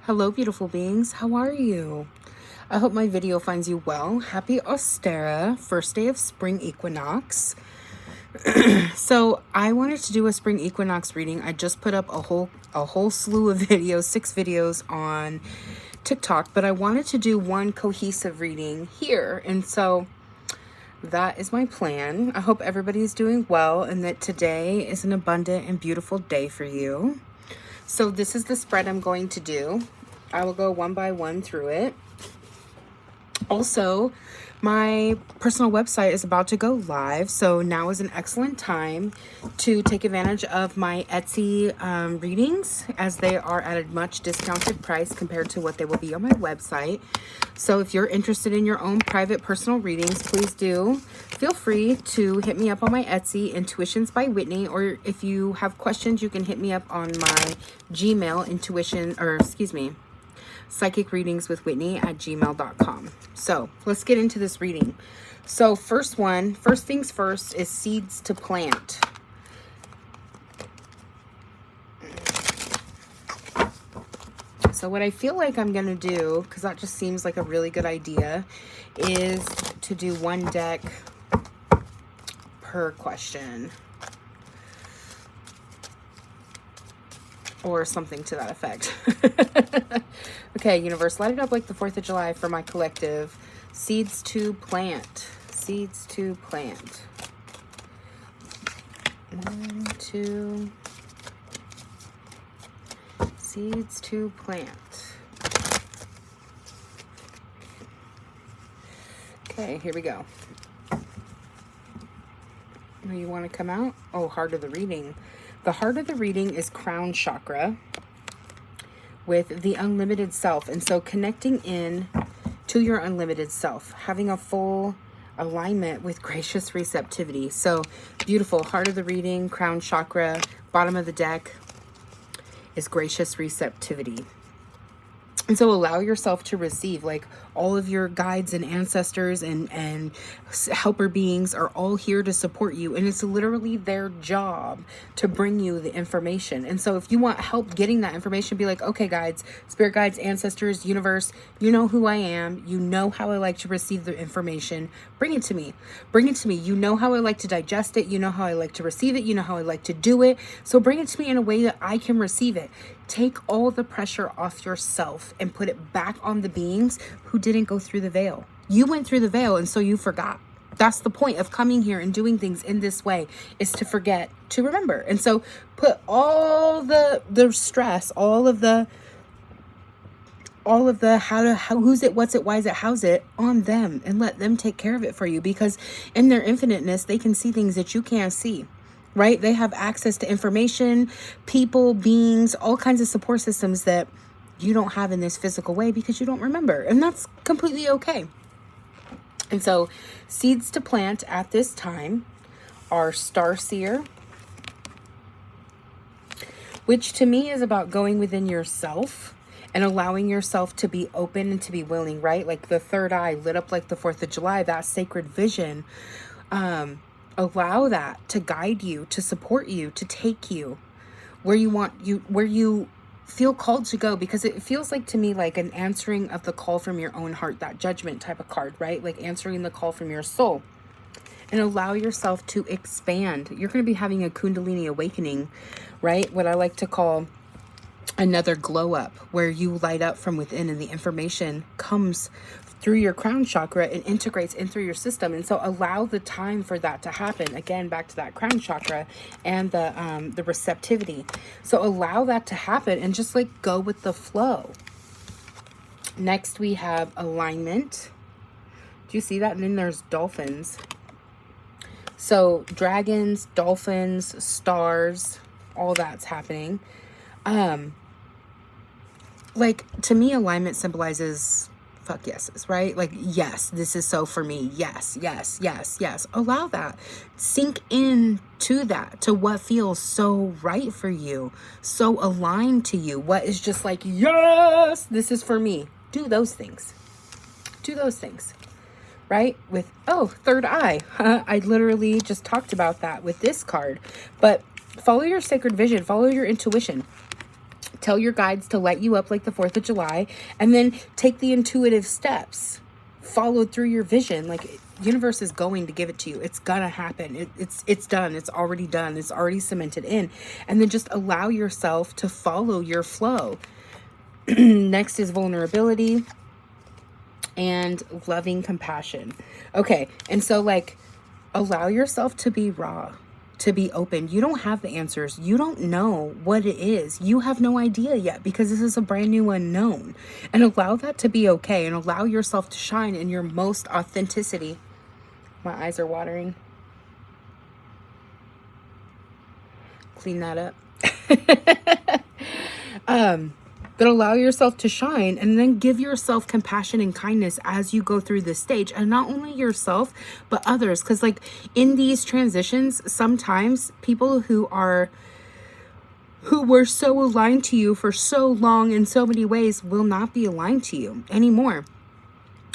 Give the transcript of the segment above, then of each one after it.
Hello, beautiful beings. How are you? I hope my video finds you well. Happy Ostara, first day of spring equinox. So I wanted to do a spring equinox reading. I just put up a whole slew of videos, 6 videos on TikTok, but I wanted to do one cohesive reading here. And so that is my plan. I hope everybody's doing well and that today is an abundant and beautiful day for you. So this is the spread I'm going to do. I will go one by one through it. Also, my personal website is about to go live, so now is an excellent time to take advantage of my Etsy readings, as they are at a much discounted price compared to what they will be on my website. So if you're interested in your own private personal readings, please do feel free to hit me up on my Etsy, Intuitions by Whitney, or if you have questions, you can hit me up on my Gmail, psychicreadingswithwhitney@gmail.com. So let's get into this reading. So first things first, is seeds to plant. So what I feel like I'm going to do, because that just seems like a really good idea, is to do one deck per question. Or something to that effect. Okay, universe, light it up like the 4th of July for my collective. Seeds to plant. Seeds to plant. 1, 2. Seeds to plant. Okay, here we go. Where you want to come out? Oh, heart of the reading. The heart of the reading is crown chakra with the unlimited self. And so connecting in to your unlimited self, having a full alignment with gracious receptivity. So beautiful. Heart of the reading, crown chakra, bottom of the deck is gracious receptivity. And so allow yourself to receive, like, all of your guides and ancestors and helper beings are all here to support you. And it's literally their job to bring you the information. And so if you want help getting that information, be like, okay, guides, spirit guides, ancestors, universe, you know who I am. You know how I like to receive the information. Bring it to me. Bring it to me. You know how I like to digest it. You know how I like to receive it. You know how I like to do it. So bring it to me in a way that I can receive it. Take all the pressure off yourself and put it back on the beings who didn't go through the veil. You went through the veil, and so you forgot. That's the point of coming here and doing things in this way, is to forget to remember. And so put all the stress, all of the who's it, what's it, why is it, how's it, on them, and let them take care of it for you, because in their infiniteness, they can see things that you can't see. Right? They have access to information, people, beings, all kinds of support systems that you don't have in this physical way because you don't remember. And that's completely okay. And so seeds to plant at this time are Starseer, which to me is about going within yourself and allowing yourself to be open and to be willing, right? Like the third eye lit up like the 4th of July, that sacred vision. Allow that to guide you, to support you, to take you where you feel called to go, because it feels like to me like an answering of the call from your own heart, that judgment type of card, right? Like answering the call from your soul. And allow yourself to expand. You're going to be having a Kundalini awakening, right? What I like to call another glow up, where you light up from within and the information comes through your crown chakra and integrates in through your system. And so allow the time for that to happen. Again, back to that crown chakra and the receptivity. So allow that to happen and just like go with the flow. Next we have alignment. Do you see that? And then there's dolphins. So dragons, dolphins, stars, all that's happening. Like, to me, alignment symbolizes fuck yeses, right? Like, yes, this is so for me. Yes, yes, yes, yes. Allow that. Sink in to that, to what feels so right for you, so aligned to you. What is just like, yes, this is for me. Do those things. Do those things. Right? With, oh, third eye. I literally just talked about that with this card. But follow your sacred vision. Follow your intuition. Tell your guides to light you up like the 4th of July, and then take the intuitive steps. Follow through your vision. Like, universe is going to give it to you. It's gonna happen. It's done. It's already done. It's already cemented in. And then just allow yourself to follow your flow. Next is vulnerability and loving compassion. Okay, and so like, allow yourself to be raw, to be open. You don't have the answers. You don't know what it is. You have no idea yet, because this is a brand new unknown. And allow that to be okay, and allow yourself to shine in your most authenticity. My eyes are watering. Clean that up. But allow yourself to shine, and then give yourself compassion and kindness as you go through this stage. And not only yourself, but others. Because like, in these transitions, sometimes people who were so aligned to you for so long in so many ways will not be aligned to you anymore.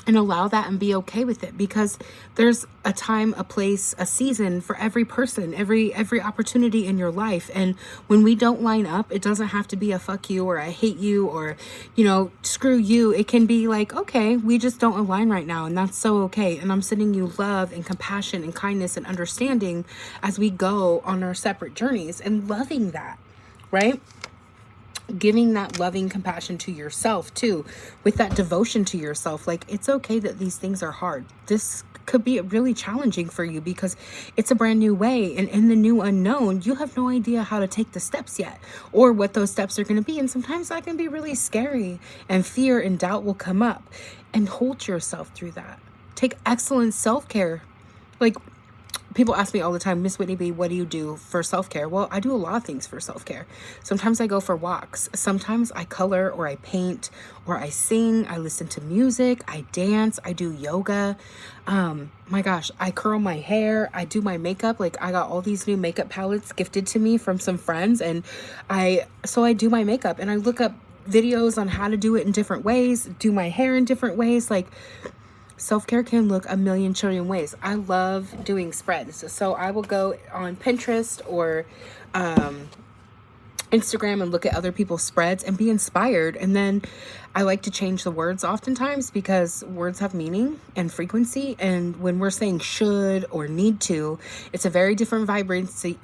And allow that and be okay with it, because there's a time, a place, a season for every person, every opportunity in your life. And when we don't line up, it doesn't have to be a fuck you or I hate you or, you know, screw you. It can be like, okay, we just don't align right now, and that's so okay. And I'm sending you love and compassion and kindness and understanding as we go on our separate journeys, and loving that, right? Giving that loving compassion to yourself too, with that devotion to yourself. Like, it's okay that these things are hard. This could be really challenging for you because it's a brand new way, and in the new unknown, you have no idea how to take the steps yet, or what those steps are going to be. And sometimes that can be really scary, and fear and doubt will come up, and hold yourself through that. Take excellent self-care. Like, people ask me all the time, Miss Whitney B, what do you do for self-care? Well, I do a lot of things for self-care. Sometimes I go for walks. Sometimes I color, or I paint, or I sing. I listen to music. I dance. I do yoga. My gosh, I curl my hair. I do my makeup. Like, I got all these new makeup palettes gifted to me from some friends. And I do my makeup, and I look up videos on how to do it in different ways, do my hair in different ways. Like, self-care can look a million trillion ways. I love doing spreads. So I will go on Pinterest or Instagram and look at other people's spreads and be inspired. And then I like to change the words oftentimes, because words have meaning and frequency. And when we're saying should or need to, it's a very different vibration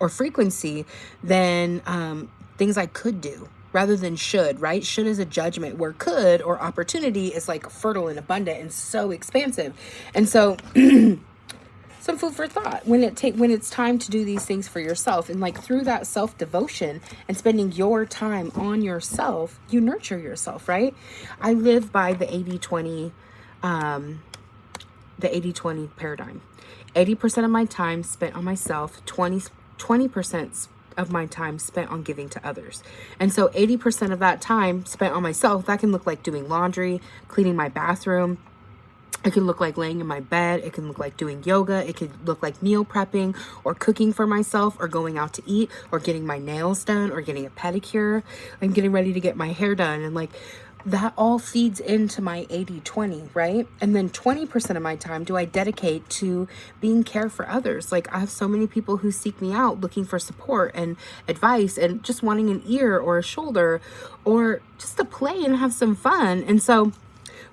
or frequency than things I could do, rather than should, right? Should is a judgment, where could or opportunity is like fertile and abundant and so expansive. And so some food for thought when it's time to do these things for yourself. And like, through that self-devotion and spending your time on yourself, you nurture yourself, right? I live by the 80-20 paradigm. 80% of my time spent on myself, 20% of my time spent on giving to others. And so 80% of that time spent on myself, that can look like doing laundry, cleaning my bathroom. It can look like laying in my bed. It can look like doing yoga. It could look like meal prepping, or cooking for myself, or going out to eat, or getting my nails done, or getting a pedicure, and getting ready to get my hair done. And like, that all feeds into my 80-20, right? And then 20% of my time do I dedicate to being care for others. Like, I have so many people who seek me out looking for support and advice, and just wanting an ear or a shoulder, or just to play and have some fun. And so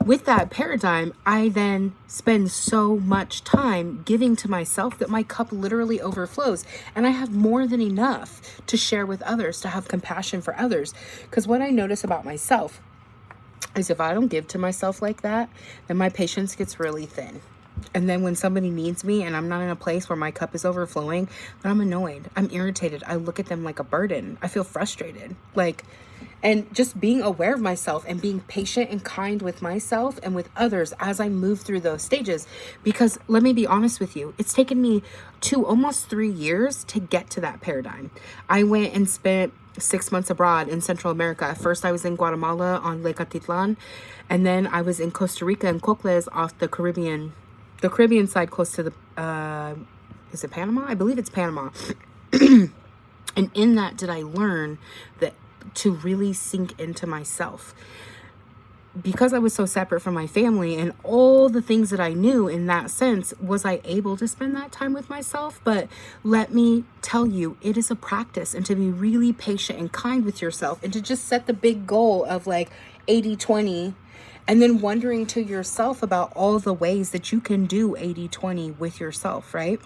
with that paradigm, I then spend so much time giving to myself that my cup literally overflows, and I have more than enough to share with others, to have compassion for others. Because what I notice about myself is, if I don't give to myself like that, then my patience gets really thin. And then when somebody needs me and I'm not in a place where my cup is overflowing, then I'm annoyed. I'm irritated. I look at them like a burden. I feel frustrated. Like, and just being aware of myself and being patient and kind with myself and with others as I move through those stages. Because let me be honest with you, it's taken me almost 3 years to get to that paradigm. I went and spent 6 months abroad in Central America. First, I was in Guatemala on Lake Atitlan, and then I was in Costa Rica and Cocles off the Caribbean side, close to the, is it Panama? I believe it's Panama. And in that, did I learn that to really sink into myself. because I was so separate from my family and all the things that I knew in that sense, was I able to spend that time with myself? But let me tell you, it is a practice, and to be really patient and kind with yourself, and to just set the big goal of like 80-20, and then wondering to yourself about all the ways that you can do 80-20 with yourself, right?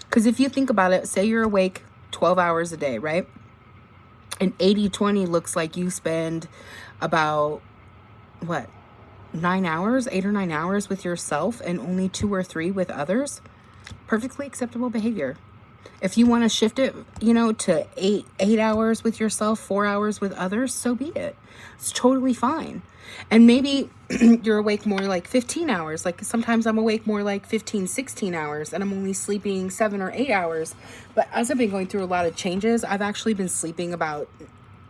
Because if you think about it, say you're awake 12 hours a day, right? And 80-20 looks like you spend about, what, 9 hours, 8 or 9 hours with yourself and only 2 or 3 with others. Perfectly acceptable behavior. If you want to shift it, to 8 hours with yourself, 4 hours with others, so be it. It's totally fine. And maybe you're awake more like 15 hours. Like sometimes I'm awake more like 15, 16 hours, and I'm only sleeping 7 or 8 hours. But as I've been going through a lot of changes, I've actually been sleeping about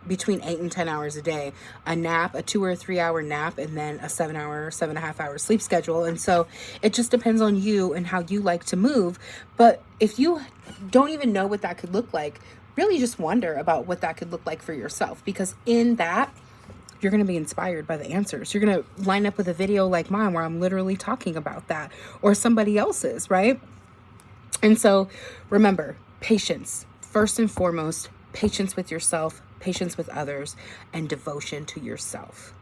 between 8 and 10 hours a day, a nap, a 2 or 3 hour nap, and then a 7.5 hour sleep schedule. And so it just depends on you and how you like to move. But if you don't even know what that could look like, really just wonder about what that could look like for yourself, because in that, you're going to be inspired by the answers. You're going to line up with a video like mine where I'm literally talking about that, or somebody else's, right? And so remember, patience, first and foremost, patience with yourself, patience with others, and devotion to yourself.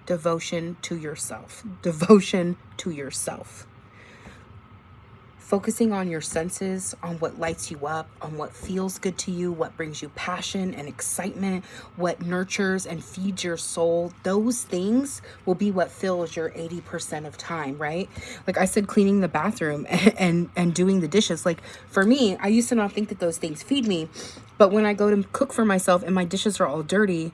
Devotion to yourself. Devotion to yourself. Focusing on your senses, on what lights you up, on what feels good to you, what brings you passion and excitement, what nurtures and feeds your soul. Those things will be what fills your 80% of time, right? Like I said, cleaning the bathroom and doing the dishes. Like for me, I used to not think that those things feed me, but when I go to cook for myself and my dishes are all dirty,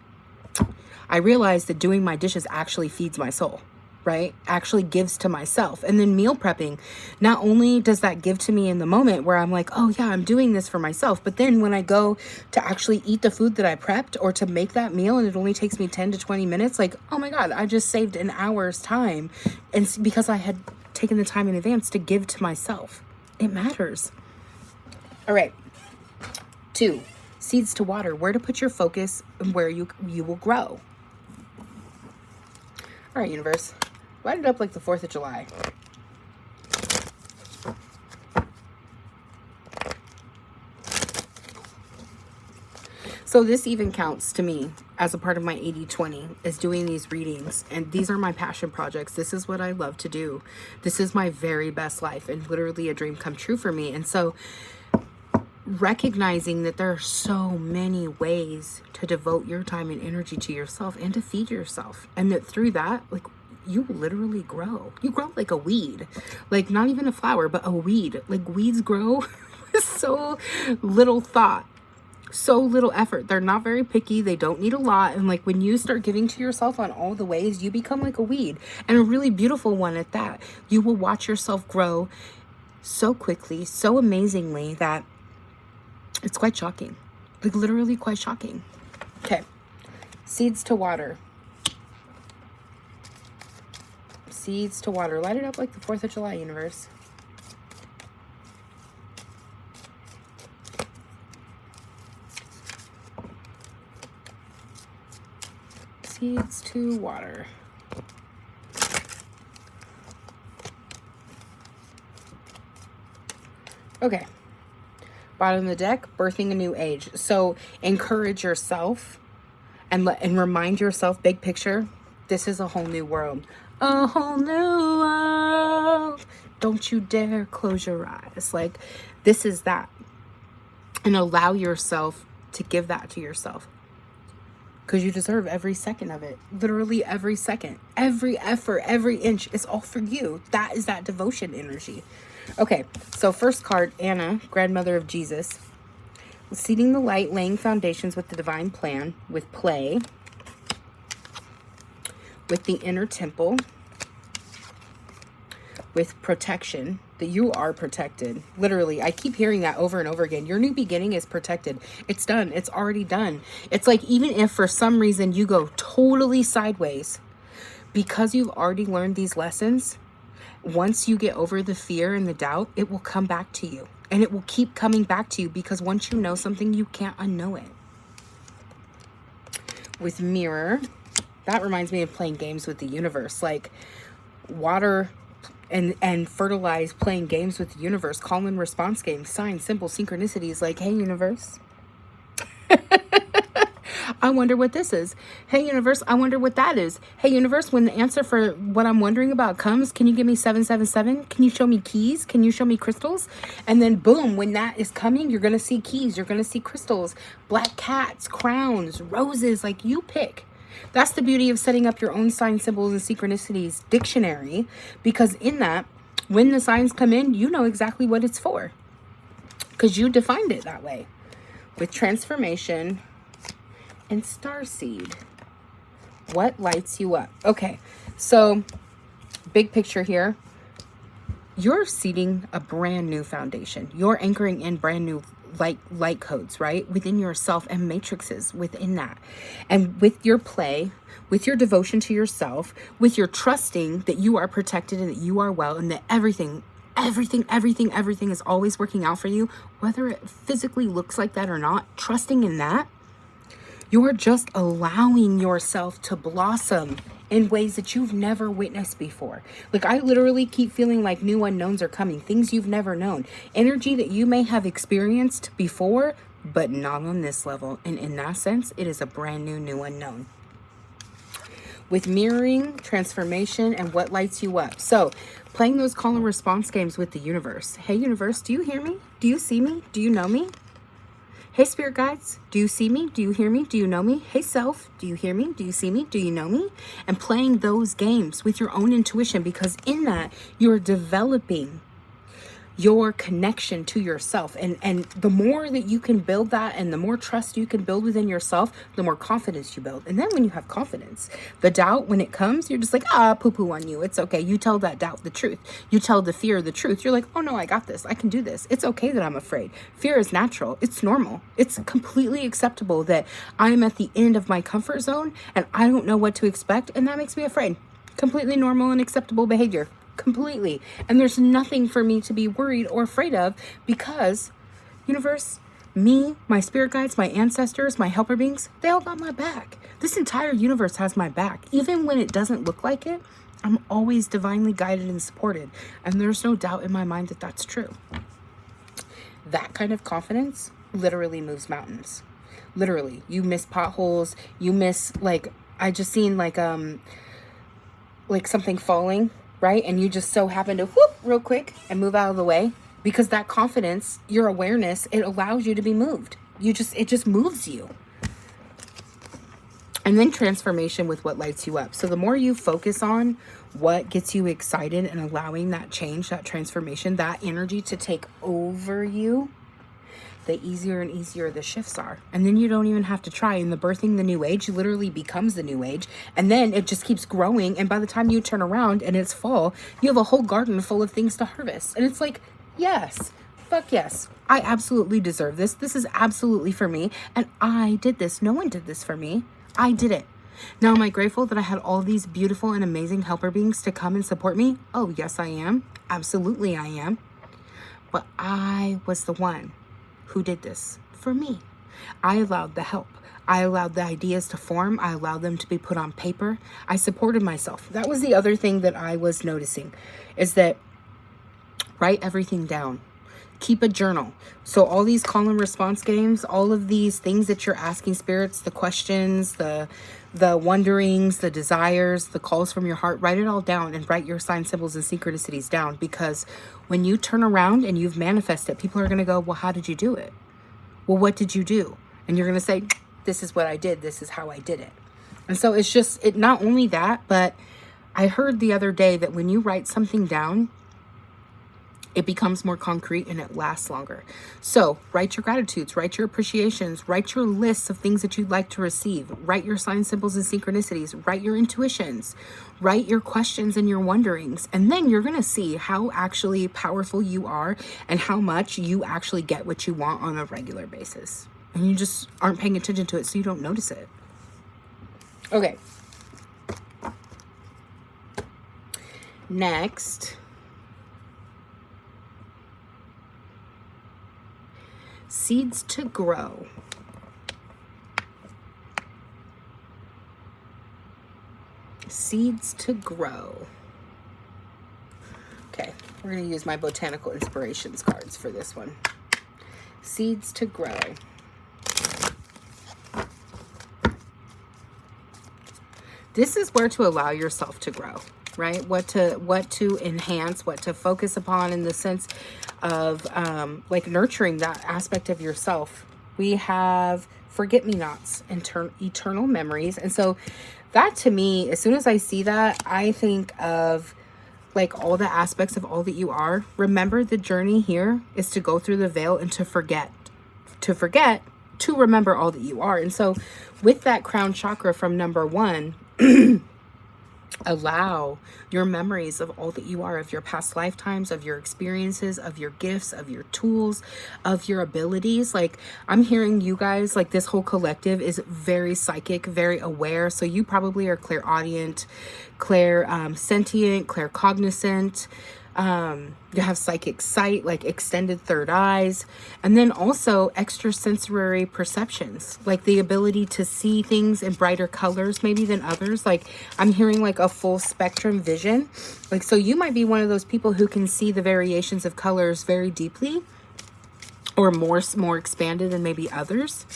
I realize that doing my dishes actually feeds my soul. Right? Actually gives to myself. And then meal prepping, not only does that give to me in the moment where I'm like, oh yeah, I'm doing this for myself, but then when I go to actually eat the food that I prepped, or to make that meal and it only takes me 10 to 20 minutes, like, oh my God, I just saved an hour's time. And because I had taken the time in advance to give to myself. It matters. All right. 2, seeds to water, where to put your focus and where you will grow. All right, universe. Light it up like the 4th of July. So this even counts to me as a part of my 80-20, is doing these readings. And these are my passion projects. This is what I love to do. This is my very best life, and literally a dream come true for me. And so recognizing that there are so many ways to devote your time and energy to yourself and to feed yourself. And that through that, like, you literally grow. You grow like a weed. Like not even a flower, but a weed. Like weeds grow with so little thought, so little effort. They're not very picky. They don't need a lot. And like when you start giving to yourself on all the ways, you become like a weed, and a really beautiful one at that. You will watch yourself grow so quickly, so amazingly, that it's quite shocking. Like literally quite shocking. Okay. Seeds to water. Seeds to water. Light it up like the 4th of July, universe. Seeds to water. Okay. Bottom of the deck, birthing a new age. So encourage yourself and remind yourself, big picture, this is a whole new world. A whole new world. Don't you dare close your eyes. Like, this is that. And allow yourself to give that to yourself. Because you deserve every second of it. Literally every second. Every effort, every inch is all for you. That is that devotion energy. Okay, so first card, Anna, grandmother of Jesus. Seeding the light, laying foundations with the divine plan, with play, with the inner temple, with protection, that you are protected. Literally, I keep hearing that over and over again. Your new beginning is protected. It's done. It's already done. It's like, even if for some reason you go totally sideways, because you've already learned these lessons, once you get over the fear and the doubt, it will come back to you. And it will keep coming back to you, because once you know something, you can't unknow it. With mirror, That reminds me of playing games with the universe, like water and fertilize, playing games with the universe, call and response games, signs, symbols, synchronicities, like, hey, universe, I wonder what this is. Hey, universe, I wonder what that is. Hey, universe, when the answer for what I'm wondering about comes, can you give me 777? Can you show me keys? Can you show me crystals? And then boom, when that is coming, you're going to see keys. You're going to see crystals, black cats, crowns, roses, like you pick. That's the beauty of setting up your own sign, symbols, and synchronicities dictionary, because in that, when the signs come in, you know exactly what it's for because you defined it that way. With transformation and starseed, what lights you up? Okay, so big picture here. You're seeding a brand new foundation. You're anchoring in brand new light codes, right? Within yourself and matrices within that. And with your play, with your devotion to yourself, with your trusting that you are protected and that you are well and that everything is always working out for you, whether it physically looks like that or not, trusting in that, you're just allowing yourself to blossom in ways that you've never witnessed before. Like, I literally keep feeling like new unknowns are coming, things you've never known, energy that you may have experienced before, but not on this level. And in that sense, it is a brand new unknown. With mirroring, transformation, and what lights you up. So, playing those call and response games with the universe. Hey, universe, do you hear me? Do you see me? Do you know me? Hey, spirit guides, do you see me? Do you hear me? Do you know me? Hey, self, do you hear me? Do you see me? Do you know me? And playing those games with your own intuition, because in that, you're developing your connection to yourself. And the more that you can build that and the more trust you can build within yourself, the more confidence you build. And then when you have confidence, the doubt, when it comes, you're just like, poo-poo on you. It's okay. You tell that doubt the truth. You tell the fear the truth. You're like, oh no, I got this. I can do this. It's okay that I'm afraid. Fear is natural. It's normal. It's completely acceptable that I am at the end of my comfort zone and I don't know what to expect. And that makes me afraid. Completely normal and acceptable behavior. Completely. And there's nothing for me to be worried or afraid of, because universe, me, my spirit guides, my ancestors, my helper beings, they all got my back. This entire universe has my back. Even when it doesn't look like it, I'm always divinely guided and supported. And there's no doubt in my mind that that's true. That kind of confidence literally moves mountains. Literally. You miss potholes. You miss, like, I just seen like something falling, right? And you just so happen to whoop real quick and move out of the way, because that confidence, your awareness, it allows you to be moved. It just moves you. And then transformation with what lights you up. So the more you focus on what gets you excited and allowing that change, that transformation, that energy to take over you, the easier and easier the shifts are. And then you don't even have to try. And the birthing the new age literally becomes the new age. And then it just keeps growing. And by the time you turn around and it's fall, you have a whole garden full of things to harvest. And it's like, yes, fuck yes, I absolutely deserve this. This is absolutely for me. And I did this. No one did this for me. I did it. Now, am I grateful that I had all these beautiful and amazing helper beings to come and support me? Oh, yes, I am. Absolutely, I am. But I was the one who did this for me. I allowed the help. I allowed the ideas to form. I allowed them to be put on paper. I supported myself. That was the other thing that I was noticing, is that write everything down. Keep a journal. So all these call and response games, all of these things that you're asking spirits, the questions, the wonderings, the desires, the calls from your heart, write it all down and write your signs, symbols, and synchronicities down. Because when you turn around and you've manifested, people are going to go, well, how did you do it? Well, what did you do? And you're going to say, this is what I did. This is how I did it. And so it's just, it not only that, but I heard the other day that when you write something down, it becomes more concrete and it lasts longer. So write your gratitudes, write your appreciations, write your lists of things that you'd like to receive, write your signs, symbols, and synchronicities, write your intuitions, write your questions and your wonderings. And then you're going to see how actually powerful you are and how much you actually get what you want on a regular basis. And you just aren't paying attention to it, so you don't notice it. Okay. Next, seeds to grow. Seeds to grow. Okay, we're going to use my Botanical Inspirations cards for this one. Seeds to grow. This is where to allow yourself to grow, right? What to enhance, what to focus upon in the sense of like nurturing that aspect of yourself. We have forget-me-nots, eternal memories. And so that, to me, as soon as I see that, I think of like all the aspects of all that you are. Remember, the journey here is to go through the veil and to forget, to remember all that you are. And so with that crown chakra from number 1, allow your memories of all that you are, of your past lifetimes, of your experiences, of your gifts, of your tools, of your abilities. Like, I'm hearing you guys, like this whole collective is very psychic, very aware. So you probably are clairaudient, sentient, claircognizant. You have psychic sight, like extended third eyes, and then also extrasensory perceptions, like the ability to see things in brighter colors maybe than others. Like, I'm hearing like a full spectrum vision. Like, so you might be one of those people who can see the variations of colors very deeply, or more expanded than maybe others.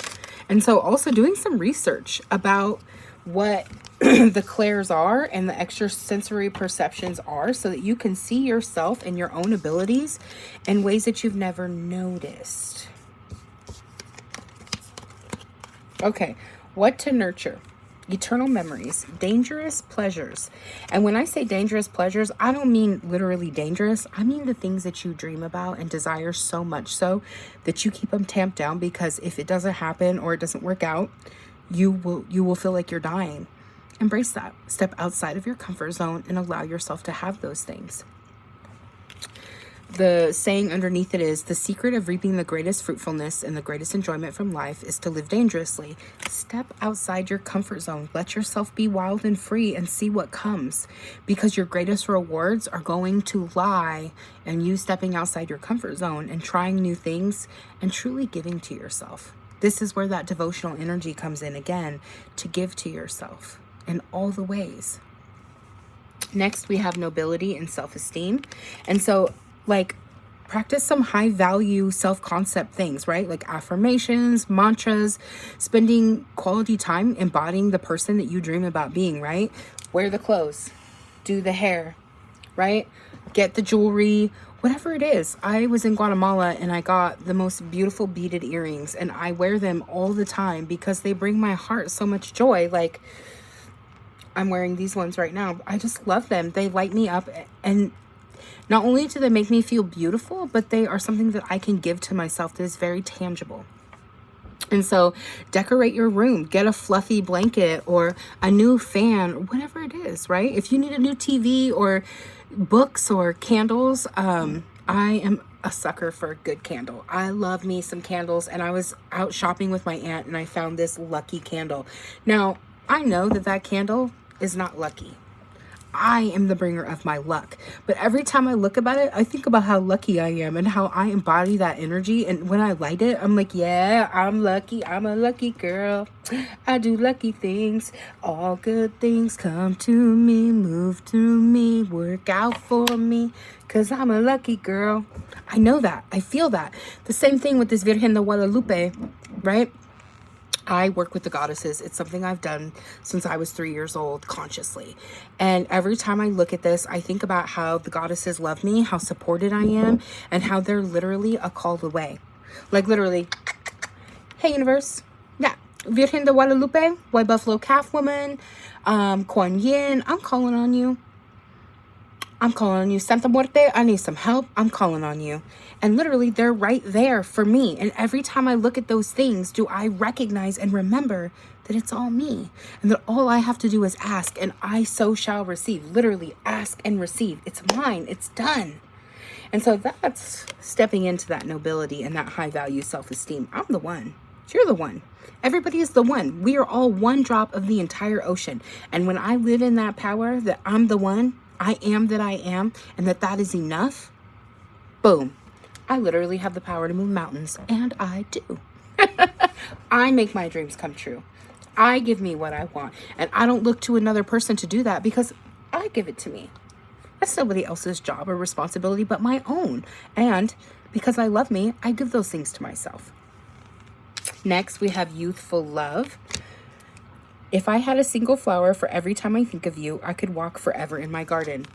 And so also doing some research about what the clairs are and the extrasensory perceptions are, so that you can see yourself and your own abilities in ways that you've never noticed. Okay, what to nurture? Eternal memories, dangerous pleasures. And when I say dangerous pleasures, I don't mean literally dangerous. I mean the things that you dream about and desire so much so that you keep them tamped down, because if it doesn't happen or it doesn't work out, you will feel like you're dying. Embrace that. Step outside of your comfort zone and allow yourself to have those things. The saying underneath it is, the secret of reaping the greatest fruitfulness and the greatest enjoyment from life is to live dangerously. Step outside your comfort zone. Let yourself be wild and free and see what comes, because your greatest rewards are going to lie in you stepping outside your comfort zone and trying new things and truly giving to yourself. This is where that devotional energy comes in again, to give to yourself in all the ways. Next, we have nobility and self-esteem. And so, like, practice some high value self-concept things, right? Like affirmations, mantras, spending quality time embodying the person that you dream about being, right? Wear the clothes, do the hair, right? Get the jewelry, whatever it is. I was in Guatemala and I got the most beautiful beaded earrings, and I wear them all the time because they bring my heart so much joy. Like, I'm wearing these ones right now. I just love them. They light me up, and not only do they make me feel beautiful, but they are something that I can give to myself that is very tangible. And so decorate your room, get a fluffy blanket or a new fan or whatever it is, right? If you need a new TV or books or candles, I am a sucker for a good candle. I love me some candles, and I was out shopping with my aunt and I found this lucky candle. Now, I know that that candle is not lucky. I am the bringer of my luck. But every time I look about it, I think about how lucky I am and how I embody that energy. And when I light it, I'm like, yeah, I'm lucky. I'm a lucky girl. I do lucky things. All good things come to me, move through me, work out for me, 'cause I'm a lucky girl. I know that. I feel that. The same thing with this Virgen de Guadalupe, right? I work with the goddesses. It's something I've done since I was 3 years old, consciously. And every time I look at this, I think about how the goddesses love me, how supported I am, and how they're literally a call away. Like, literally, hey, universe. Yeah. Virgen de Guadalupe, White Buffalo Calf Woman, Kuan Yin, I'm calling on you. I'm calling on you. Santa Muerte, I need some help. I'm calling on you. And literally, they're right there for me. And every time I look at those things, do I recognize and remember that it's all me, and that all I have to do is ask, and I so shall receive. Literally, ask and receive. It's mine. It's done. And so that's stepping into that nobility and that high value self-esteem. I'm the one. You're the one. Everybody is the one. We are all one drop of the entire ocean. And when I live in that power that I'm the one, I am that I am, and that is enough, boom. I literally have the power to move mountains, and I do. I make my dreams come true. I give me what I want. And I don't look to another person to do that because I give it to me. That's nobody else's job or responsibility but my own. And because I love me, I give those things to myself. Next, we have youthful love. If I had a single flower for every time I think of you, I could walk forever in my garden.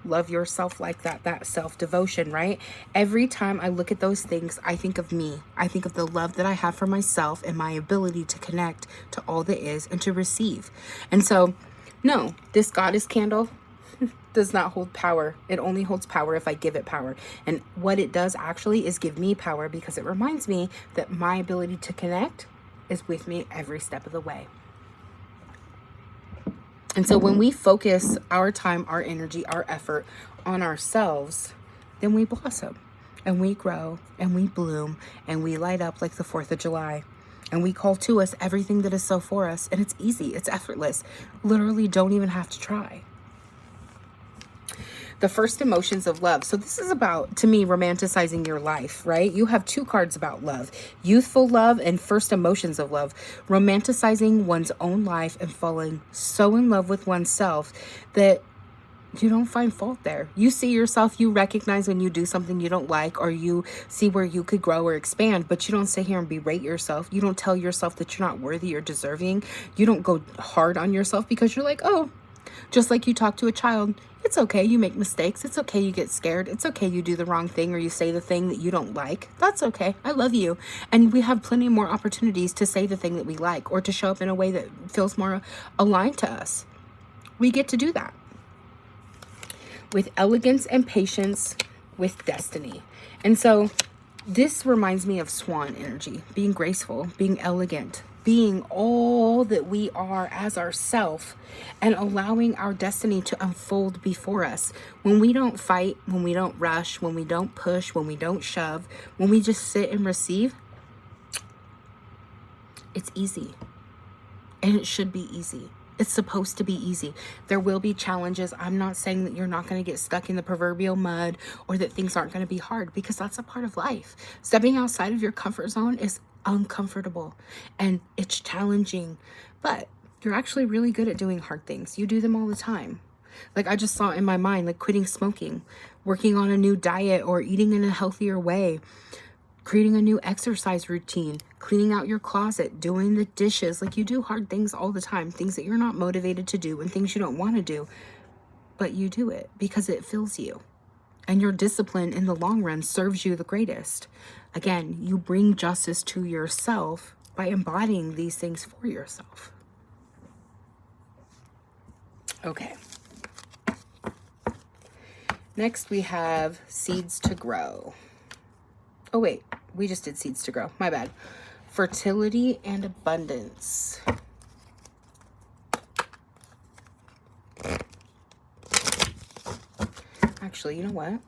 Love yourself like that, that self-devotion, right? Every time I look at those things, I think of me. I think of the love that I have for myself and my ability to connect to all that is and to receive. And so, no, this goddess candle does not hold power. It only holds power if I give it power. And what it does actually is give me power because it reminds me that my ability to connect is with me every step of the way. And so when we focus our time, our energy, our effort on ourselves, then we blossom and we grow and we bloom and we light up like the 4th of July. And we call to us everything that is so for us. And it's easy. It's effortless. Literally don't even have to try. The first emotions of love. So this is about, to me, romanticizing your life, right? You have 2 cards about love, youthful love and first emotions of love. Romanticizing one's own life and falling so in love with oneself that you don't find fault there. You see yourself, you recognize when you do something you don't like, or you see where you could grow or expand, but you don't sit here and berate yourself. You don't tell yourself that you're not worthy or deserving. You don't go hard on yourself because you're like, oh, just like you talk to a child, it's okay, you make mistakes. It's okay, you get scared. It's okay, you do the wrong thing or you say the thing that you don't like. That's okay. I love you. And we have plenty more opportunities to say the thing that we like or to show up in a way that feels more aligned to us. We get to do that. With elegance and patience, with destiny. And so this reminds me of swan energy, being graceful, being elegant, being all that we are as ourself and allowing our destiny to unfold before us. When we don't fight, when we don't rush, when we don't push, when we don't shove, when we just sit and receive, it's easy. And it should be easy. It's supposed to be easy. There will be challenges. I'm not saying that you're not going to get stuck in the proverbial mud or that things aren't going to be hard, because that's a part of life. Stepping outside of your comfort zone is uncomfortable and it's challenging, but you're actually really good at doing hard things. You do them all the time. Like I just saw in my mind, like quitting smoking, working on a new diet or eating in a healthier way, creating a new exercise routine, cleaning out your closet, doing the dishes. Like you do hard things all the time, things that you're not motivated to do and things you don't want to do, but you do it because it fills you. And your discipline in the long run serves you the greatest. Again, you bring justice to yourself by embodying these things for yourself. Okay. Next we have seeds to grow. Oh wait, we just did seeds to grow. My bad. Fertility and abundance. Actually, you know what?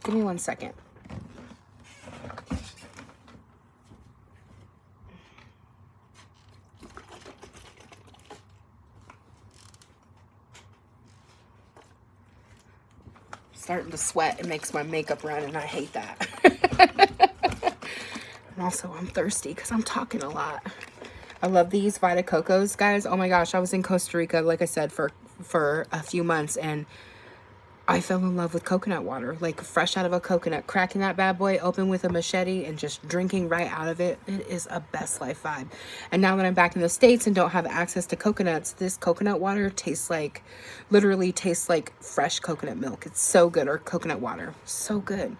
Give me 1 second. Starting to sweat. It makes my makeup run and I hate that. And also I'm thirsty because I'm talking a lot. I love these Vita Cocos, guys. Oh my gosh, I was in Costa Rica, like I said, for a few months, and I fell in love with coconut water, like fresh out of a coconut, cracking that bad boy open with a machete and just drinking right out of it. It is a best life vibe. And now that I'm back in the States and don't have access to coconuts, this coconut water tastes like, literally tastes like fresh coconut milk. It's so good, or coconut water. So good.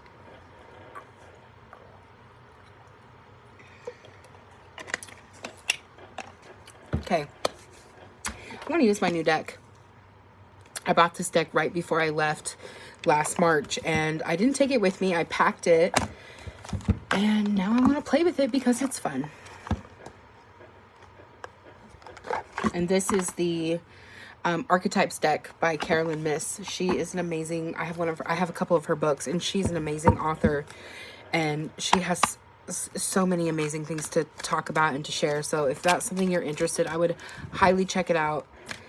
Okay. I want to use my new deck. I bought this deck right before I left last March, and I didn't take it with me. I packed it, and now I want to play with it because it's fun. And this is the Archetypes deck by Carolyn Miss. She is an amazing, I have a couple of her books, and she's an amazing author, and she has so many amazing things to talk about and to share. So if that's something you're interested, I would highly check it out.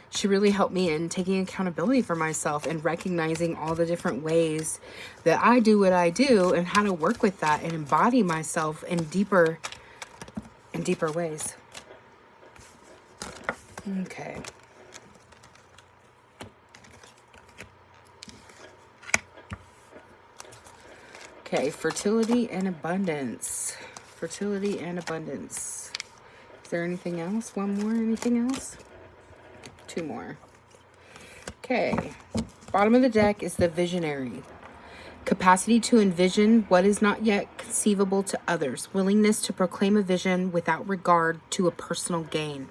She really helped me in taking accountability for myself and recognizing all the different ways that I do what I do and how to work with that and embody myself in deeper ways. Okay. Okay, fertility and abundance. Fertility and abundance. Is there anything else? One more? Anything else? Two more. Okay. Bottom of the deck is the visionary. Capacity to envision what is not yet conceivable to others. Willingness to proclaim a vision without regard to a personal gain.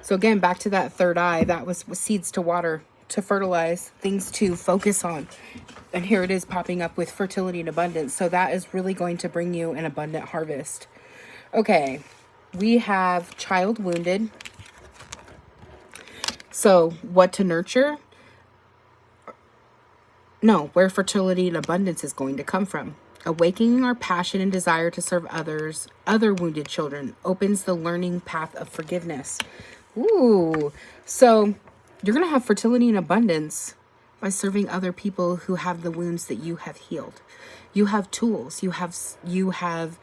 So again, back to that third eye, that was seeds to water, to fertilize, things to focus on. And here it is popping up with fertility and abundance. So that is really going to bring you an abundant harvest. Okay, we have child wounded. So what to nurture? No, where fertility and abundance is going to come from. Awakening our passion and desire to serve others, other wounded children, opens the learning path of forgiveness. Ooh, so you're going to have fertility and abundance by serving other people who have the wounds that you have healed. You have tools, you have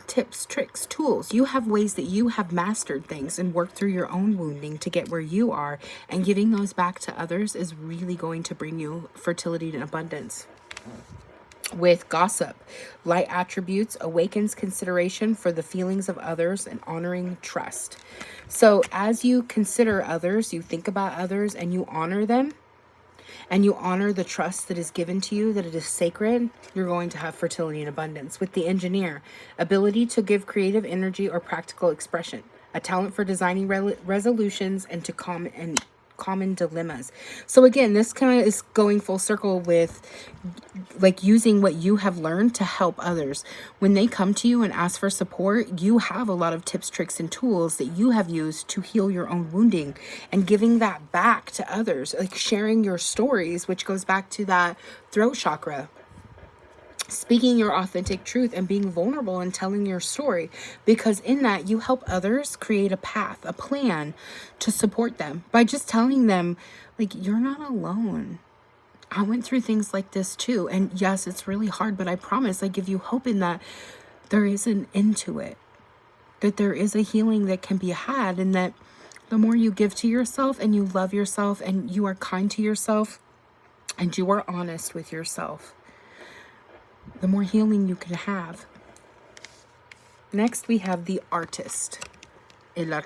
tips, tricks, tools. You have ways that you have mastered things and worked through your own wounding to get where you are, and giving those back to others is really going to bring you fertility and abundance. With gossip, light attributes awakens consideration for the feelings of others and honoring trust. So as you consider others, you think about others and you honor them, and you honor the trust that is given to you, that it is sacred, you're going to have fertility and abundance. With the engineer, ability to give creative energy or practical expression, a talent for designing resolutions and to common dilemmas. So again, this kind of is going full circle with like using what you have learned to help others. When they come to you and ask for support, you have a lot of tips, tricks, and tools that you have used to heal your own wounding, and giving that back to others, like sharing your stories, which goes back to that throat chakra. Speaking your authentic truth and being vulnerable and telling your story, because in that you help others create a path, a plan to support them by just telling them, like, you're not alone. I went through things like this too. And yes, it's really hard, but I promise I give you hope in that there is an end to it, that there is a healing that can be had, and that the more you give to yourself and you love yourself and you are kind to yourself and you are honest with yourself, the more healing you can have. Next, we have the artist, la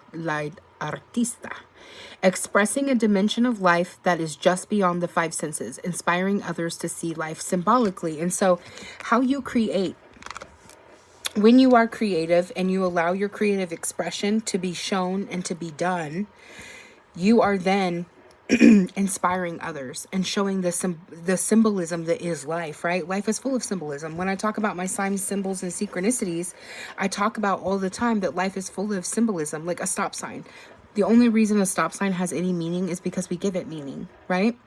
artista, expressing a dimension of life that is just beyond the five senses, inspiring others to see life symbolically. And so how you create, when you are creative and you allow your creative expression to be shown and to be done, you are then inspiring others and showing the symbolism that is life, right? Life is full of symbolism. When I talk about my signs, symbols, and synchronicities, I talk about all the time that life is full of symbolism, like a stop sign. The only reason a stop sign has any meaning is because we give it meaning, right?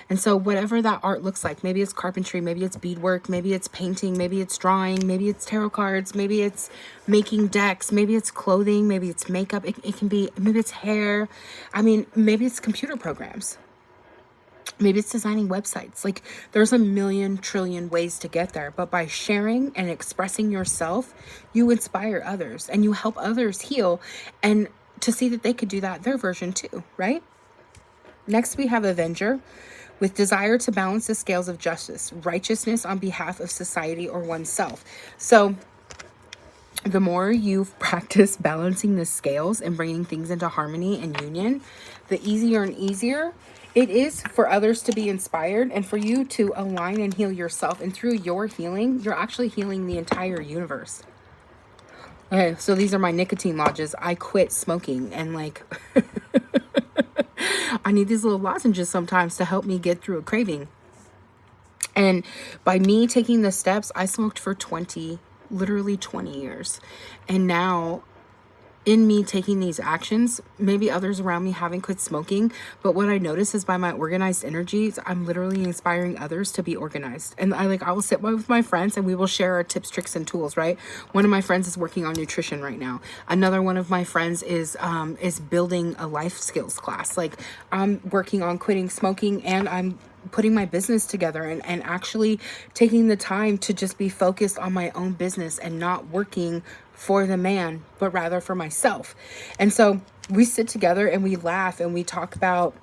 And so whatever that art looks like, maybe it's carpentry, maybe it's beadwork, maybe it's painting, maybe it's drawing, maybe it's tarot cards, maybe it's making decks, maybe it's clothing, maybe it's makeup, it can be, maybe it's hair. I mean, maybe it's computer programs. Maybe it's designing websites. Like, there's a million trillion ways to get there. But by sharing and expressing yourself, you inspire others and you help others heal and to see that they could do that, their version too, right? Next, we have Avenger, with desire to balance the scales of justice, righteousness on behalf of society or oneself. So the more you've practiced balancing the scales and bringing things into harmony and union, the easier and easier it is for others to be inspired and for you to align and heal yourself. And through your healing, you're actually healing the entire universe. Okay, so these are my nicotine lodges. I quit smoking, and like I need these little lozenges sometimes to help me get through a craving. And by me taking the steps, I smoked for literally 20 years. And now in me taking these actions, maybe others around me haven't quit smoking, but what I notice is by my organized energies, I'm literally inspiring others to be organized. And I will sit with my friends and we will share our tips, tricks, and tools, right? One of my friends is working on nutrition right now. Another one of my friends is building a life skills class. Like, I'm working on quitting smoking and I'm putting my business together and actually taking the time to just be focused on my own business and not working for the man, but rather for myself. And so we sit together and we laugh and we talk about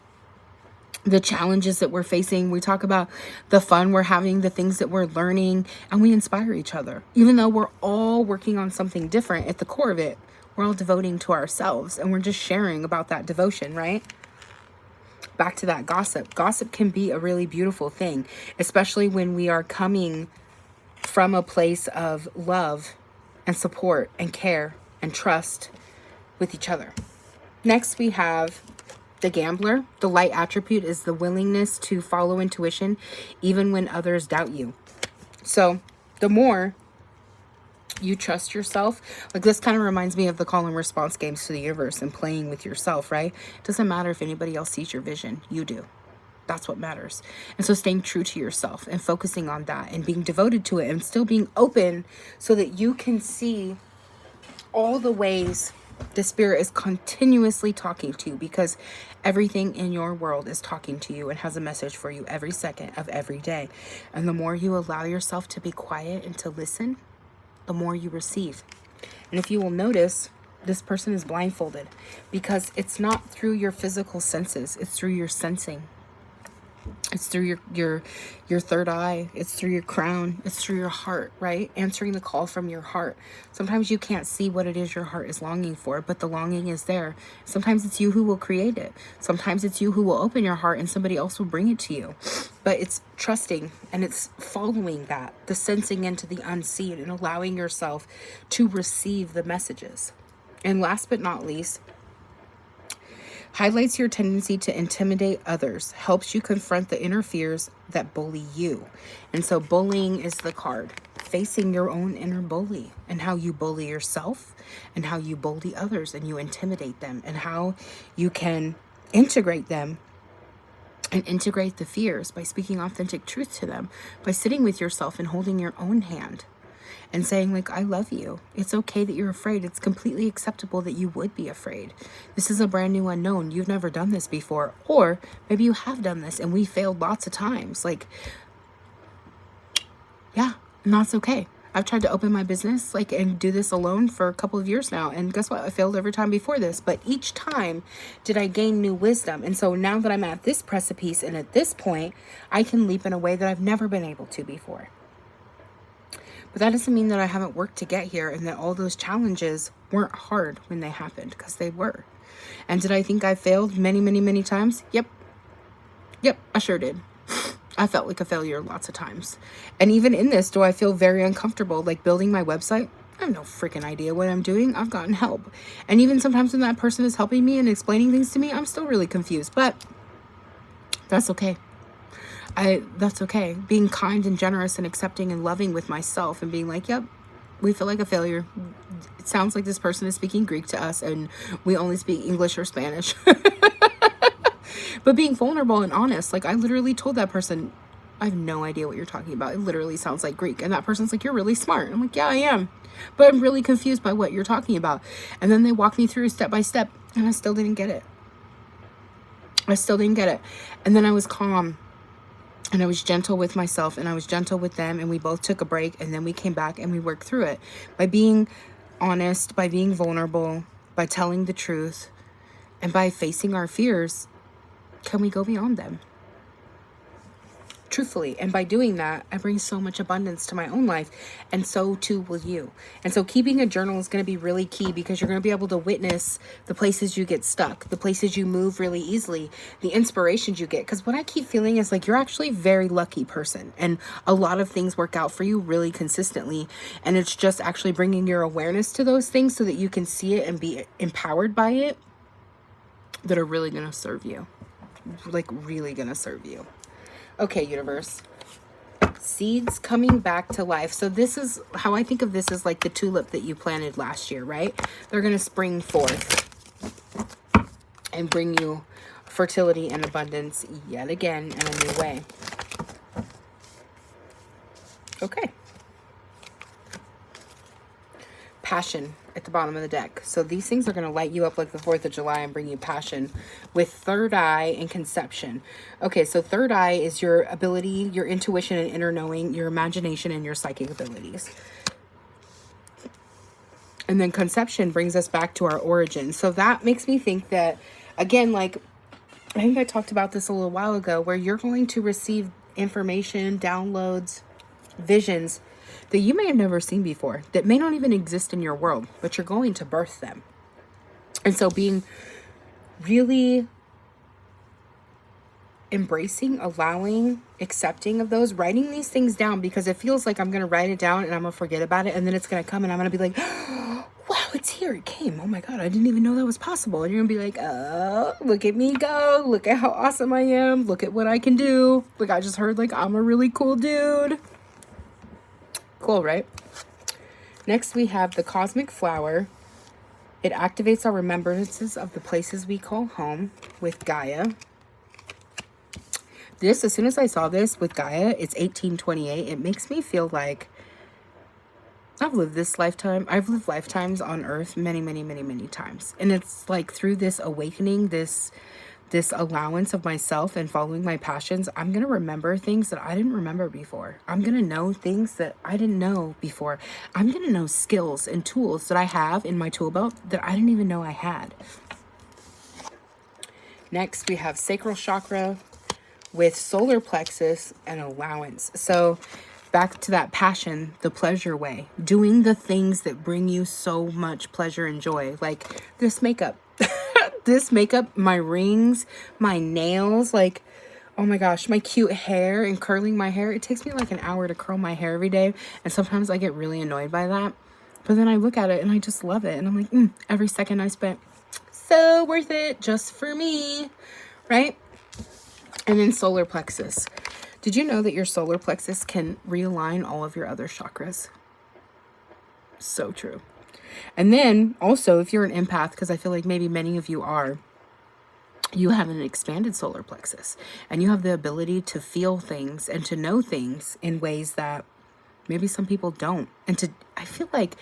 the challenges that we're facing. We talk about the fun we're having, the things that we're learning, and we inspire each other. Even though we're all working on something different, at the core of it, we're all devoting to ourselves and we're just sharing about that devotion, right? Back to that gossip. Gossip can be a really beautiful thing, especially when we are coming from a place of love and support and care and trust with each other. Next, we have the gambler. The light attribute is the willingness to follow intuition even when others doubt you. So the more you trust yourself, like this kind of reminds me of the call and response games to the universe and playing with yourself, right? It doesn't matter if anybody else sees your vision, you do. That's what matters. And so staying true to yourself and focusing on that and being devoted to it and still being open so that you can see all the ways the spirit is continuously talking to you, because everything in your world is talking to you and has a message for you every second of every day. And the more you allow yourself to be quiet and to listen, the more you receive. And if you will notice, this person is blindfolded because it's not through your physical senses, it's through your sensing. It's through your third eye. It's through your crown. It's through your heart, right? Answering the call from your heart. Sometimes you can't see what it is your heart is longing for, but the longing is there. Sometimes it's you who will create it. Sometimes it's you who will open your heart and somebody else will bring it to you. But it's trusting and it's following that, the sensing into the unseen and allowing yourself to receive the messages. And last but not least, highlights your tendency to intimidate others, helps you confront the inner fears that bully you. And so bullying is the card, facing your own inner bully and how you bully yourself and how you bully others and you intimidate them and how you can integrate them and integrate the fears by speaking authentic truth to them, by sitting with yourself and holding your own hand and saying, like, I love you. It's okay that you're afraid. It's completely acceptable that you would be afraid. This is a brand new unknown. You've never done this before. Or maybe you have done this and we failed lots of times. Like, yeah, and that's okay. I've tried to open my business and do this alone for a couple of years now. And guess what? I failed every time before this. But each time did I gain new wisdom. And so now that I'm at this precipice and at this point, I can leap in a way that I've never been able to before. But that doesn't mean that I haven't worked to get here and that all those challenges weren't hard when they happened, because they were. And did I think I failed many, many, many times? Yep, I sure did. I felt like a failure lots of times. And even in this, do I feel very uncomfortable, like building my website? I have no freaking idea what I'm doing. I've gotten help. And even sometimes when that person is helping me and explaining things to me, I'm still really confused, but that's okay. That's okay. Being kind and generous and accepting and loving with myself and being like, yep, we feel like a failure. It sounds like this person is speaking Greek to us and we only speak English or Spanish. But being vulnerable and honest, like I literally told that person, I have no idea what you're talking about. It literally sounds like Greek. And that person's like, you're really smart. I'm like, yeah, I am. But I'm really confused by what you're talking about. And then they walked me through step by step and I still didn't get it. And then I was calm. And I was gentle with myself and I was gentle with them, and we both took a break and then we came back and we worked through it by being honest, by being vulnerable, by telling the truth, and by facing our fears. Can we go beyond them? Truthfully. And by doing that, I bring so much abundance to my own life, and so too will you. And so keeping a journal is going to be really key, because you're going to be able to witness the places you get stuck, the places you move really easily, the inspirations you get. Because what I keep feeling is like you're actually a very lucky person, and a lot of things work out for you really consistently. And it's just actually bringing your awareness to those things so that you can see it and be empowered by it, that are really going to serve you. Like really going to serve you. Okay, universe. Seeds coming back to life. So this is how I think of this, as like the tulip that you planted last year, right? They're going to spring forth and bring you fertility and abundance yet again in a new way. Okay. Passion at the bottom of the deck. So these things are going to light you up like the 4th of July and bring you passion with third eye and conception. Okay, so third eye is your ability, your intuition and inner knowing, your imagination and your psychic abilities. And then conception brings us back to our origin. So that makes me think that, again, like, I think I talked about this a little while ago, where you're going to receive information, downloads, visions that you may have never seen before, that may not even exist in your world, but you're going to birth them. And so being really embracing, allowing, accepting of those, writing these things down, because it feels like I'm going to write it down and I'm going to forget about it. And then it's going to come and I'm going to be like, wow, it's here. It came. Oh my God. I didn't even know that was possible. And you're going to be like, oh, look at me go. Look at how awesome I am. Look at what I can do. Like, I just heard like, I'm a really cool dude. Cool, right? Next, we have the cosmic flower. It activates our remembrances of the places we call home with Gaia. This, as soon as I saw this with Gaia, it's 1828. It makes me feel like I've lived this lifetime. I've lived lifetimes on Earth many, many, many, many times. And it's like through this awakening, this allowance of myself and following my passions, I'm going to remember things that I didn't remember before. I'm going to know things that I didn't know before. I'm going to know skills and tools that I have in my tool belt that I didn't even know I had. Next, we have sacral chakra with solar plexus and allowance. So back to that passion, the pleasure way, doing the things that bring you so much pleasure and joy, like this makeup. This makeup, my rings, my nails, like, oh my gosh, my cute hair and curling my hair. It takes me like an hour to curl my hair every day. And sometimes I get really annoyed by that. But then I look at it and I just love it. And I'm like, every second I spent, so worth it just for me, right? And then solar plexus. Did you know that your solar plexus can realign all of your other chakras? So true. And then also, if you're an empath, because I feel like maybe many of you are, you have an expanded solar plexus and you have the ability to feel things and to know things in ways that maybe some people don't. And I feel like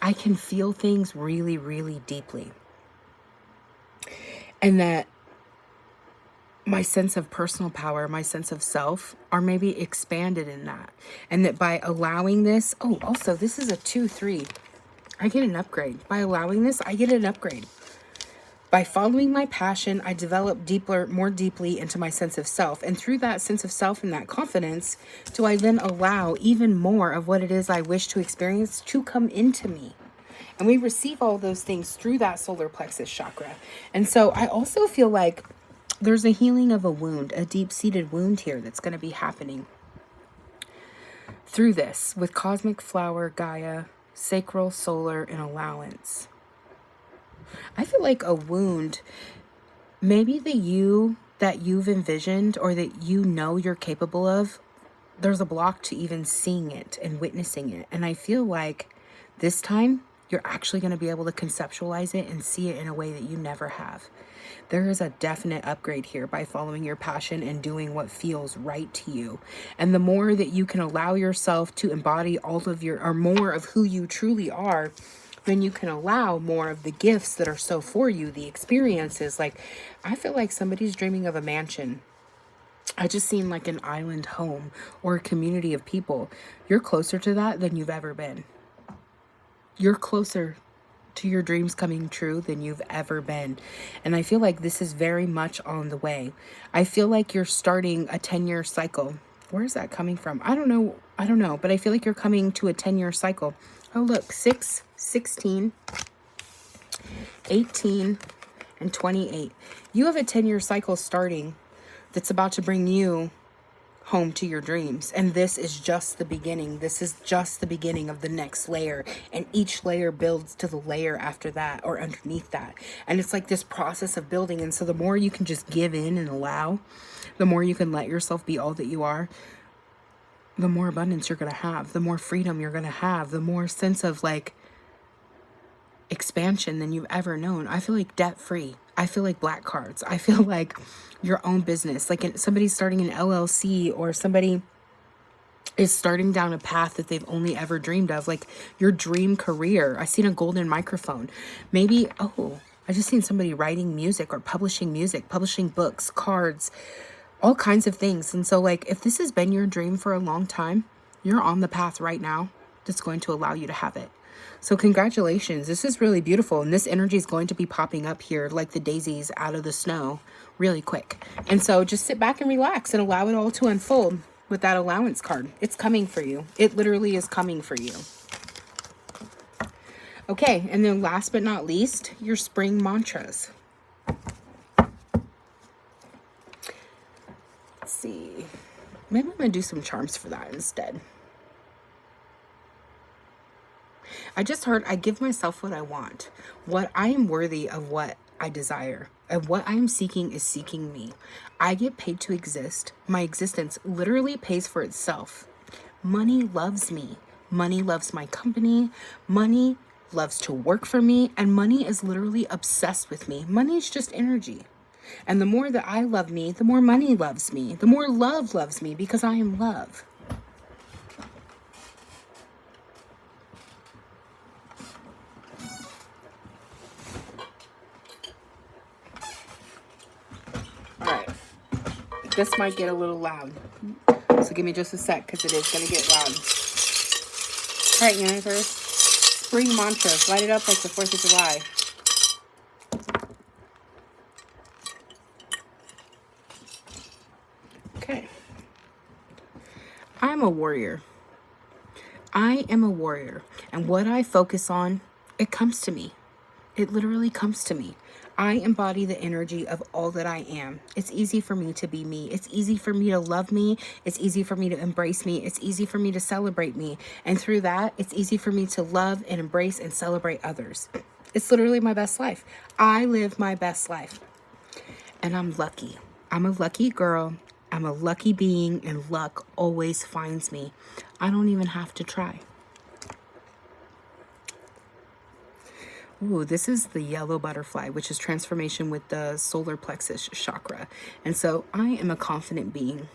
I can feel things really, really deeply. And that my sense of personal power, my sense of self are maybe expanded in that. And that by allowing this, also this is a 2-3. I get an upgrade. By allowing this, I get an upgrade. By following my passion, I develop more deeply into my sense of self. And through that sense of self and that confidence, do I then allow even more of what it is I wish to experience to come into me. And we receive all those things through that solar plexus chakra. And so I also feel like there's a healing of a wound, a deep-seated wound here that's going to be happening through this with cosmic flower, Gaia, sacral, solar, and allowance. I feel like a wound, maybe the you that you've envisioned or that you know you're capable of, there's a block to even seeing it and witnessing it. And I feel like this time you're actually going to be able to conceptualize it and see it in a way that you never have. There is a definite upgrade here by following your passion and doing what feels right to you. And the more that you can allow yourself to embody all of more of who you truly are, then you can allow more of the gifts that are so for you, the experiences. Like, I feel like somebody's dreaming of a mansion. I just seen like an island home or a community of people. You're closer to that than you've ever been. You're closer to your dreams coming true than you've ever been. And I feel like this is very much on the way. I feel like you're starting a 10-year cycle. Where is that coming from? I don't know, but I feel like you're coming to a 10-year cycle. Oh, look, 6, 16, 18, and 28. You have a 10-year cycle starting that's about to bring you home to your dreams. And this is just the beginning. This is just the beginning of the next layer. And each layer builds to the layer after that or underneath that. And it's like this process of building. And so the more you can just give in and allow, the more you can let yourself be all that you are, the more abundance you're going to have, the more freedom you're going to have, the more sense of like expansion than you've ever known. I feel like debt free. I feel like black cards. I feel like your own business, like somebody starting an LLC or somebody is starting down a path that they've only ever dreamed of, like your dream career. I seen a golden microphone. Maybe, oh, I just seen somebody writing music or publishing music, publishing books, cards, all kinds of things. And so like, if this has been your dream for a long time, you're on the path right now that's going to allow you to have it. So congratulations. This is really beautiful. And this energy is going to be popping up here like the daisies out of the snow really quick. And so just sit back and relax and allow it all to unfold with that allowance card. It's coming for you. It literally is coming for you. Okay. And then last but not least, your spring mantras. Let's see. Maybe I'm going to do some charms for that instead. I just heard, I give myself what I want. What I am worthy of, what I desire. And what I am seeking is seeking me. I get paid to exist. My existence literally pays for itself. Money loves me. Money loves my company. Money loves to work for me. And money is literally obsessed with me. Money is just energy. And the more that I love me, the more money loves me. The more love loves me, because I am love. This might get a little loud, so give me just a sec, because it is going to get loud. All right, universe, spring mantras, light it up like the 4th of July. Okay. I'm a warrior. I am a warrior, and what I focus on, it comes to me. It literally comes to me. I embody the energy of all that I am. It's easy for me to be me. It's easy for me to love me. It's easy for me to embrace me. It's easy for me to celebrate me. And through that, it's easy for me to love and embrace and celebrate others. It's literally my best life. I live my best life. And I'm lucky. I'm a lucky girl. I'm a lucky being, and luck always finds me. I don't even have to try. Ooh, this is the yellow butterfly, which is transformation with the solar plexus chakra. And so I am a confident being.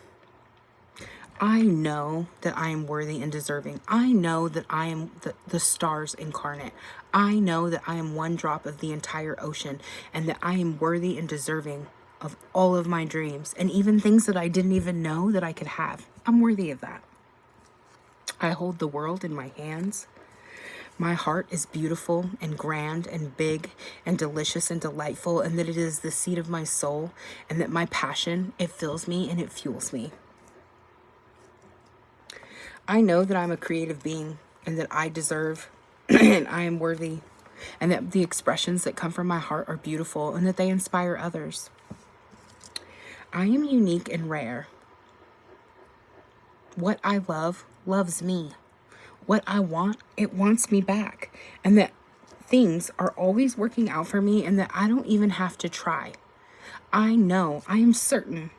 I know that I am worthy and deserving. I know that I am the stars incarnate. I know that I am one drop of the entire ocean, and that I am worthy and deserving of all of my dreams, and even things that I didn't even know that I could have. I'm worthy of that. I hold the world in my hands. My heart is beautiful and grand and big and delicious and delightful, and that it is the seed of my soul, and that my passion, it fills me and it fuels me. I know that I'm a creative being, and that I deserve and I am worthy, and that the expressions that come from my heart are beautiful, and that they inspire others. I am unique and rare. What I love loves me. What I want, it wants me back. And that things are always working out for me, and that I don't even have to try. I know, I am certain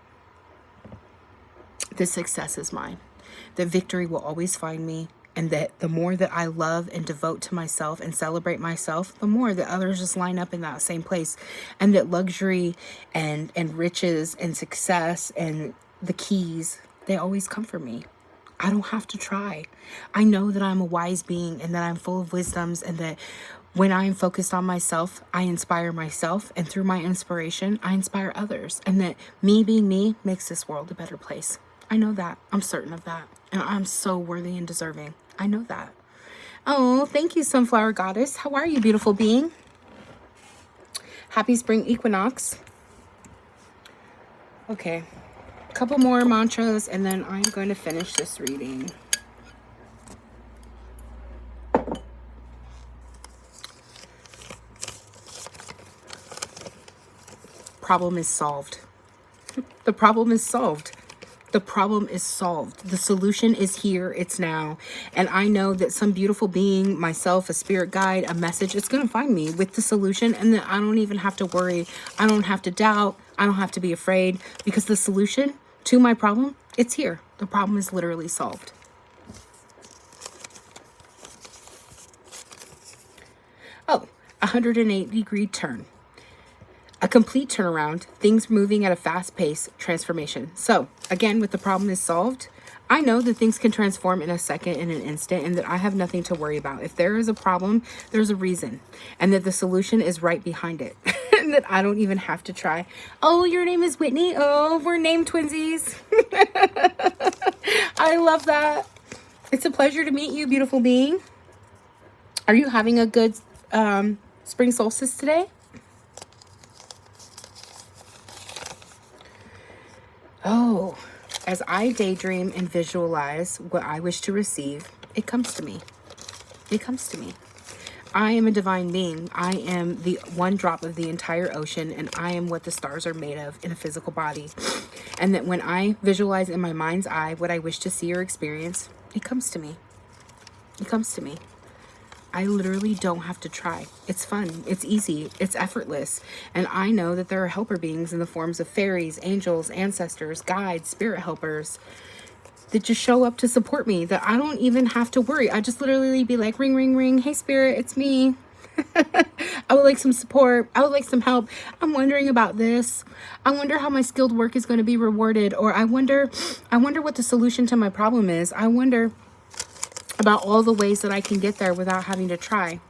that success is mine. That victory will always find me. And that the more that I love and devote to myself and celebrate myself, the more that others just line up in that same place. And that luxury and riches and success and the keys, they always come for me. I don't have to try. I know that I'm a wise being, and that I'm full of wisdoms, and that when I am focused on myself, I inspire myself, and through my inspiration, I inspire others, and that me being me makes this world a better place. I know that. I'm certain of that. And I'm so worthy and deserving. I know that. Oh, thank you, Sunflower Goddess. How are you, beautiful being? Happy spring equinox. Okay. Couple more mantras, and then I'm going to finish this reading. Problem is solved. The problem is solved. The problem is solved. The solution is here. It's now. And I know that some beautiful being, myself, a spirit guide, a message, it's going to find me with the solution, and that I don't even have to worry. I don't have to doubt. I don't have to be afraid, because the solution to my problem, it's here. The problem is literally solved. Oh, 180-degree turn. A complete turnaround, things moving at a fast pace, transformation. So again, with the problem is solved, I know that things can transform in a second, in an instant, and that I have nothing to worry about. If there is a problem, there's a reason, and that the solution is right behind it, and that I don't even have to try. Oh, your name is Whitney? Oh, we're named twinsies. I love that. It's a pleasure to meet you, beautiful being. Are you having a good spring solstice today? Oh, as I daydream and visualize what I wish to receive, it comes to me. It comes to me. I am a divine being. I am the one drop of the entire ocean, and I am what the stars are made of in a physical body. And that when I visualize in my mind's eye what I wish to see or experience, it comes to me. It comes to me. I literally don't have to try. It's fun. It's easy. It's effortless. And I know that there are helper beings in the forms of fairies, angels, ancestors, guides, spirit helpers that just show up to support me, that I don't even have to worry. I just literally be like, ring, ring, ring. Hey, spirit, it's me. I would like some support. I would like some help. I'm wondering about this. I wonder how my skilled work is going to be rewarded. Or I wonder what the solution to my problem is. I wonder about all the ways that I can get there without having to try.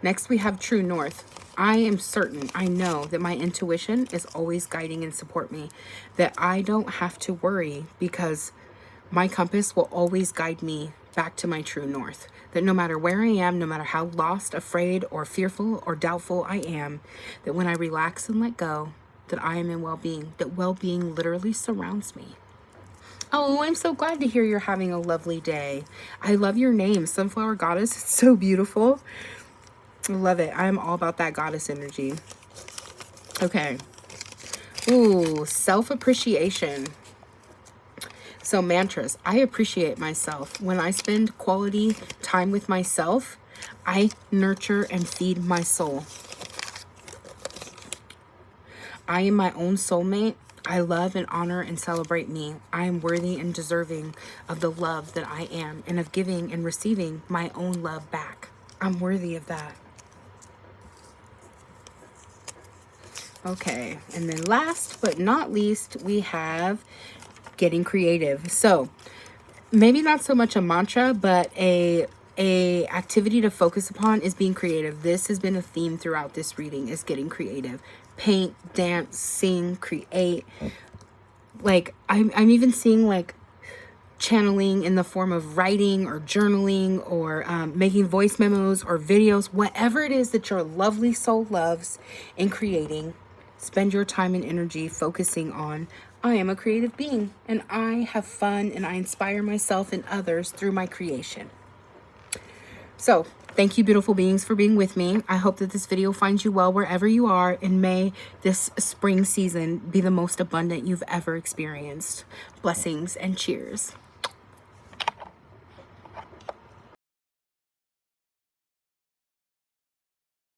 Next, we have true north. I am certain, I know that my intuition is always guiding and support me, that I don't have to worry because my compass will always guide me back to my true north. That no matter where I am, no matter how lost, afraid, or fearful, or doubtful I am, that when I relax and let go, that I am in well-being, that well-being literally surrounds me. Oh, I'm so glad to hear you're having a lovely day. I love your name, Sunflower Goddess. It's so beautiful. I love it. I'm all about that goddess energy. Okay. Ooh, self-appreciation. So mantras. I appreciate myself. When I spend quality time with myself, I nurture and feed my soul. I am my own soulmate. I love and honor and celebrate me. I am worthy and deserving of the love that I am and of giving and receiving my own love back. I'm worthy of that. Okay, and then last but not least, we have getting creative. So maybe not so much a mantra, but a activity to focus upon is being creative. This has been a theme throughout this reading, is getting creative. Paint, dance, sing, create. Like I'm even seeing like channeling in the form of writing or journaling or making voice memos or videos, whatever it is that your lovely soul loves in creating. Spend your time and energy focusing on, I am a creative being and I have fun and I inspire myself and others through my creation. So thank you, beautiful beings, for being with me. I hope that this video finds you well wherever you are, and may this spring season be the most abundant you've ever experienced. Blessings and cheers.